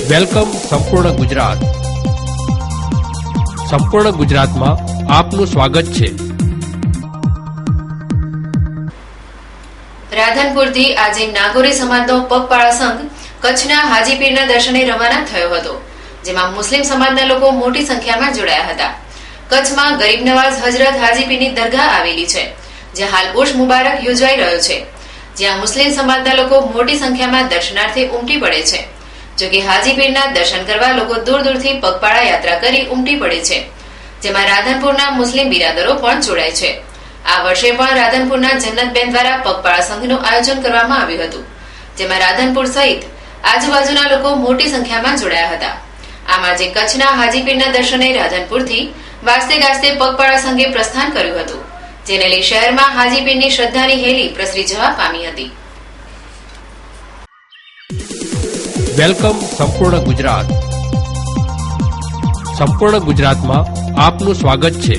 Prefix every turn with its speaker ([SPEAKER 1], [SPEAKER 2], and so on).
[SPEAKER 1] Welcome સંપૂર્ણ ગુજરાત. સંપૂર્ણ ગુજરાતમાં આપનું સ્વાગત છે.
[SPEAKER 2] રાધનપુરથી આજે નાગોરી સમાજનો પગપાળા સંઘ કચ્છના હાજીપીરના દર્શને રવાના થયો હતો, જેમાં મુસ્લિમ સમાજના લોકો મોટી સંખ્યામાં જોડાયા હતા. કચ્છમાં ગરીબ નવાઝ હજરત હાજીપીરની દરગાહ આવેલી છે, જ્યાં હાલ ઉર્ષ મુબારક યોજાઈ રહ્યો છે, જ્યાં મુસ્લિમ સમાજના લોકો મોટી સંખ્યામાં દર્શનાર્થે ઉમટી પડે છે. જોકે હાજીપીરના દર્શન કરવા લોકો દૂર દૂરથી પગપાળા યાત્રા કરી ઉમટી પડે છે, જેમાં રાધનપુરના મુસ્લિમ બિરાદરો પણ જોડાય છે. આ વર્ષે પણ રાધનપુરના જન્નતબેન દ્વારા પગપાળા સંઘનું આયોજન કરવામાં આવ્યું હતું, જેમાં રાધનપુર સહિત આજુબાજુના લોકો મોટી સંખ્યામાં જોડાયા હતા. આમ આજે કચ્છના હાજીપીરના દર્શને રાધનપુરથી વાસ્તે ગાસ્તે પગપાળા સંઘે પ્રસ્થાન કર્યું હતું, જેને લઈ શહેરમાં હાજીપીરની શ્રદ્ધાની હેલી પ્રસરી જવા પામી હતી.
[SPEAKER 1] વેલકમ સંપૂર્ણ ગુજરાત. સંપૂર્ણ ગુજરાતમાં આપનું સ્વાગત છે.